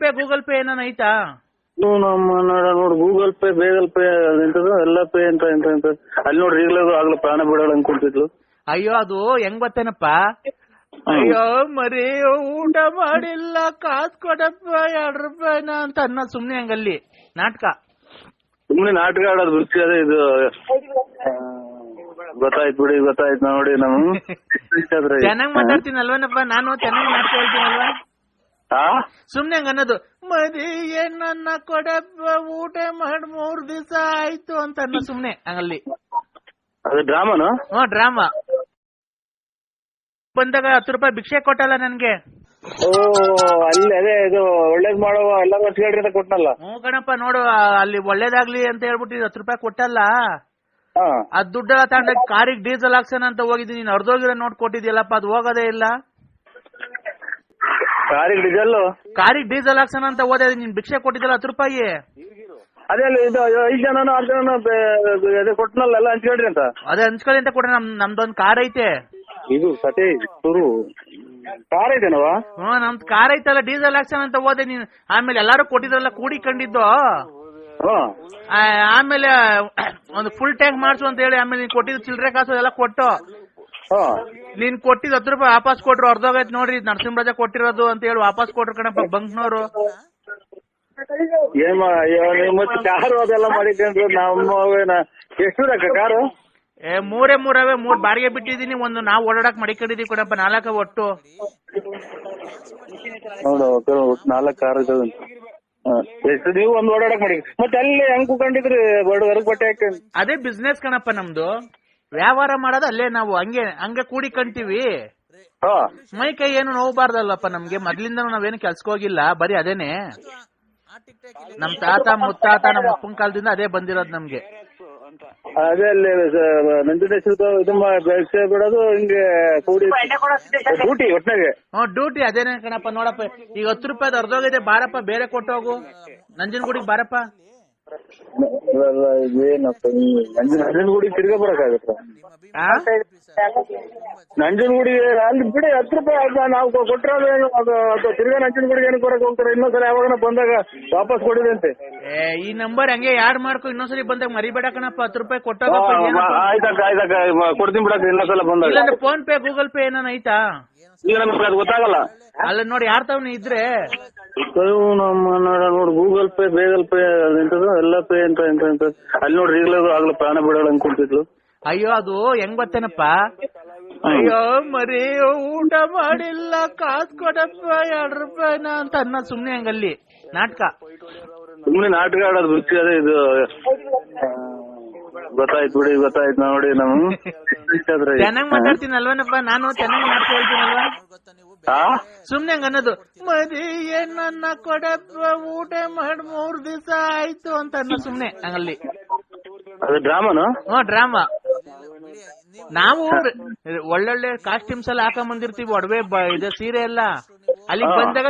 Pay Google pay ಏನಾನ ಐತಾ? ನಮ್ಮ ನೋಡ್ ಗೂಗಲ್ ಪೇ ಬೇಗಲ್ ಪೇ ಎಂತದ ಎಲ್ಲ ಪೇ ಅಂತ ಎಂತ ಅಲ್ಲಿ ನೋಡ್ರಿ ಈಗಲೂ ಆಗ್ಲೂ ಪ್ರಾಣ ಬಿಡೋಳು ಅನ್ಕೊಂತಿದ್ಲು. ಅಯ್ಯೋ ಅದು ಹೆಂಗ್ ಗೊತ್ತೇನಪ್ಪ, ಅಯ್ಯೋ ಮರಿ ಊಟ ಮಾಡಿಲ್ಲ ಕಾಸು ಕೊಡಪ್ಪ 2 ರೂಪಾಯಿನ ಅಂತ ಅನ್ನೋ ಸುಮ್ನೆ ಹಂಗಲ್ಲಿ ನಾಟಕ. ಸುಮ್ನೆ ನಾಟಕ ಆಡೋದು ರುಚಿ ಅದೇ ಇದು. ಗೊತ್ತಾಯ್ತು ಬಿಡಿ, ಗೊತ್ತಾಯ್ತು ನೋಡಿ. ನಾವು ಚೆನ್ನಾಗ್ ಮಾತಾಡ್ತೀನಲ್ವನಪ್ಪ ನಾನು, ಚೆನ್ನಾಗಿ ನಾಟಕ ಹೇಳ್ತೀನಲ್ವಾ? ಸುಮ್ನೆ ಹಂಗ ಅನ್ನೋದು, ಮರಿ ಏನನ್ನ ಕೊಡಪ್ಪ ಊಟ ಮಾಡಿ 3 ದಿವಸ ಆಯ್ತು ಅಂತ ಅನ್ನೋ ಸುಮ್ನೆ ಹಂಗಲ್ಲಿ. ಅದು ಡ್ರಾಮಾನು? ಡ್ರಾಮಾ. ಬಂದಾಗ 10 ರೂಪಾಯಿ ಭಿಕ್ಷೆ ಕೊಟ್ಟಲ್ಲ ನನ್ಗೆ. ಓ ಅಲ್ಲಿ ಅದೇ ಇದು ಒಳ್ಳೇದ್ ಮಾಡುವ ಎಲ್ಲ ವರ್ಷ ಕೊಟ್ಟನಲ್ಲ. ಗಣಪ ನೋಡು, ಅಲ್ಲಿ ಒಳ್ಳೇದಾಗ್ಲಿ ಅಂತ ಹೇಳ್ಬಿಟ್ಟು 10 ರೂಪಾಯಿ ಕೊಟ್ಟಲ್ಲ. ಅದ್ ದುಡ್ಡೆಲ್ಲ ತಗೊಂಡ ಕಾರಿಗೆ ಡೀಸೆಲ್ ಹಾಕ್ಸೋಣ ಅಂತ ಹೋಗಿದ್ದೀನಿ. ನೀನ್ ಅರ್ಧೋಗಿರೋ ನೋಟ್ ಕೊಟ್ಟಿದ್ಯಲ್ಲಪ್ಪ, ಅದು ಹೋಗೋದೇ ಇಲ್ಲ. ಕಾರಿಗೆ ಡೀಸೆಲ್ ಹಾಕ್ಸೋಣ ಅಂತ ಹೋದ, ನೀನ್ ಭಿಕ್ಷೆ ಕೊಟ್ಟಿದ್ದಲ್ಲ 10 ರೂಪಾಯಿ. ಅದೇ ಇದು 5 ಜನನು 6 ಜನ ಕೊಟ್ಟನಲ್ಲ, ಎಲ್ಲ ಹಂಚ್ಕೊಳ್ರಿ ಅಂತ. ಅದೇ ಹಂಚ್ಕೊಳ್ಳಿ ಅಂತ ಕೊಡ್ರಿ. ನಮ್ದೊಂದ್ ಕಾರ್ ಐತೆ. ಇದು ಸತಿ ಕಾರ್ ಐತೆನವ? ನಮ್ದು ಕಾರ್ ಐತಲ್ಲ, ಡೀಸೆಲ್ ಹಾಕ್ಸೋಣ ಅಂತ ಹೋದೆ ನೀನ್. ಆಮೇಲೆ ಎಲ್ಲಾರು ಕೊಟ್ಟಿದ್ರಲ್ಲ ಕೂಡಿ ಕಂಡಿದ್ದು. ಆಮೇಲೆ ಒಂದು ಫುಲ್ ಟ್ಯಾಂಕ್ ಮಾಡ್ಸು ಅಂತ ಹೇಳಿ ಆಮೇಲೆ ನೀನ್ ಕೊಟ್ಟಿದ್ದು ಚಿಲ್ಲರೆ ಕಾಸು ಎಲ್ಲ ಕೊಟ್ಟು, ನೀನ್ ಕೊಟ್ಟಿದ್ 10 ರೂಪಾಯಿ ವಾಪಸ್ ಕೊಟ್ರು. ಅರ್ಧೋಗೈತ್ ನೋಡ್ರಿ, ನರಸಿಂಹರಾಜ ಕೊಟ್ಟಿರೋದು ಅಂತ ಹೇಳಿ ವಾಪಸ್ ಕೊಟ್ರು ಕಣಪ್ಪ ಬಂಕ್ನವರು. ಮತ್ತೆ ಕಾರು ಅದೆಲ್ಲ ಮಾಡಿದ್ದೇನೆ ನಮ್ಮ. ಎಷ್ಟು ಕಾರು? 3 ಬಾಡಿಗೆ ಬಿಟ್ಟಿದೀನಿ. ಒಂದು ನಾವು ಓಡಾಡಕ್ ಮಡಿಕೊಂಡಿದೀವಿ ಕಣಪ್ಪ, 4 ಒಟ್ಟು. ಹೌದು 4 ಕಾರ್ ಇದಾವೆ. ಎಷ್ಟು ನೀವು ಒಂದು ಓಡಾಡಕ್ ಮಾಡಿ ಮತ್ತೆ ಅಲ್ಲಿ ಹೆಂಗ್ ಕುಕೊಂಡಿದ್ರಿ ಬಡವರ್ಗ್ ಬಟ್ಟೆ ಹಾಕಿ? ಅದೇ ಬಿಸ್ನೆಸ್ ಕಣಪ್ಪ ನಮ್ದು, ವ್ಯವಹಾರ ಮಾಡೋದು ಅಲ್ಲೇ. ನಾವು ಹಂಗೆ ಕೂಡಿ ಕಂತೀವಿ. ಮೈ ಕೈ ಏನು ನೋವಬಾರ್ದಲ್ಲಪ್ಪ ನಮ್ಗೆ. ಮೊದ್ಲಿಂದ ನಾವೇನು ಕೆಲ್ಸಕ್ಕೆ ಹೋಗಿಲ್ಲ, ಬರೀ ಅದೇನೆ. ನಮ್ ತಾತ ಮುತ್ತಾತ ನಮ್ಮ ಅಪ್ಪನ ಕಾಲದಿಂದ ಅದೇ ಬಂದಿರೋದು ನಮ್ಗೆ. ಅದೇ ಅಲ್ಲಿ ನಂಜುಂಡೇಶ್ವರ ಇದು ಬಿಡೋದು ಹಿಂಗೆ ಕೂಡಿ ಡ್ಯೂಟಿ ಒಟ್ನಾಗೆ. ಡ್ಯೂಟಿ ಅದೇನೆ ಕಣಪ್ಪ. ನೋಡಪ್ಪ ಈಗ 10 ರೂಪಾಯಿ ಅರ್ಧೋಗಿದೆ, ಬಾರಪ್ಪ ಬೇರೆ ಕೊಟ್ಟು ಹೋಗು ನಂಜನಗೂಡಿಗೆ ಬಾರಪ್ಪ. ಏನಪ್ಪ ನಂಜನಗೂಡಿ ತಿರ್ಗಾ ಬರಕಾಗತ್ತ? ನಂಜನಗೂಡಿಗೆ ಅಲ್ಲಿ ಬಿಡಿ 10 ರೂಪಾಯಿ ನಾವು ಕೊಟ್ಟರೆ ತಿರ್ಗಾ ನಂಜನಗೂಡಿಗೆ ಏನು ಕೊಡಕ್ ಹೋಗ್ತಾರೆ? ಇನ್ನೊಂದ್ಸಲ ಯಾವಾಗ ಬಂದಾಗ ವಾಪಸ್ ಕೊಡಿದಂತೆ. ಈ ನಂಬರ್ ಹಂಗೆ ಯಾಡ್ ಮಾಡ್ಕೊ, ಇನ್ನೊಂದ್ಸಲಿ ಬಂದಾಗ ಮರಿಬೇಡ ಕಣಪ್ಪ. 10 ರೂಪಾಯಿ ಕೊಟ್ಟಾಗ ಆಯ್ತಕ್ಕ ಕೊಡ್ತೀನಿ ಬಿಡಕ್ಕೆ ಇನ್ನೊಂದ್ಸಲ ಬಂದಾಗ. ಇಲ್ಲಾಂದ್ರೆ ಫೋನ್ ಪೇ ಗೂಗಲ್ ಪೇ ಏನಾನ ಐತಾ? ಈಗ ನಮ್ಗೆ ಅದು ಗೊತ್ತಾಗಲ್ಲ. ಅಲ್ಲ ನೋಡಿ ಯಾರ್ ತವನ ಇದ್ರೆ ನಮ್ಮ ನೋಡ್ ಗೂಗಲ್ ಪೇ ಬೇಗಲ್ ಪೇ ಎಂತದ ಎಲ್ಲ ಪೇ ಅಂತ ಅಲ್ಲಿ ನೋಡ್ರಿ ಈಗಲೂ ಆಗ್ಲೂ ಪ್ರಾಣ ಬಿಡೋಳು ಅನ್ಕೊಂತಿದ್ಲು. ಅಯ್ಯೋ ಅದು ಹೆಂಗ್ ಗೊತ್ತೇನಪ್ಪ, ಅಯ್ಯೋ ಮರಿ ಊಟ ಮಾಡಿಲ್ಲ ಕಾಸು ಕೊಡಪ್ಪ 2 ರೂಪಾಯಿನ ಅಂತ ಅನ್ನೋ ಸುಮ್ನೆ ಹಂಗಲ್ಲಿ ನಾಟಕ. ಸುಮ್ನೆ ನಾಟಕ ಆಡೋದು ರುಚಿ ಅದೇ ಇದು. ಗೊತ್ತಾಯ್ತು ಬಿಡಿ, ಗೊತ್ತಾಯ್ತು ನೋಡಿ. ನಾವು ಚೆನ್ನಾಗ್ ಮಾತಾಡ್ತೀನಲ್ವನಪ್ಪ ನಾನು, ಚೆನ್ನಾಗಿ ನಾಟಕ ಹೇಳ್ತೀನಲ್ವಾ? ಸುಮ್ನೆ ಹಂಗ ಅನ್ನೋದು, ಮರಿ ಏನನ್ನ ಕೊಡಪ್ಪ ಊಟ ಮಾಡಿ 3 ದಿವಸ ಆಯ್ತು ಅಂತ ಅನ್ನೋ ಸುಮ್ನೆ ಹಂಗಲ್ಲಿ. ಅದು ಡ್ರಾಮಾನು? ಡ್ರಾಮಾ. ನಾವು ಒಳ್ಳೊಳ್ಳೆ ಕಾಸ್ಟ್ಯೂಮ್ಸ್ ಎಲ್ಲ ಹಾಕೊಂಡ್ ಬಂದಿರ್ತೀವಿ, ಒಡವೆ ಇದೆ ಸೀರೆ ಎಲ್ಲ. ಅಲ್ಲಿಗೆ ಬಂದಾಗ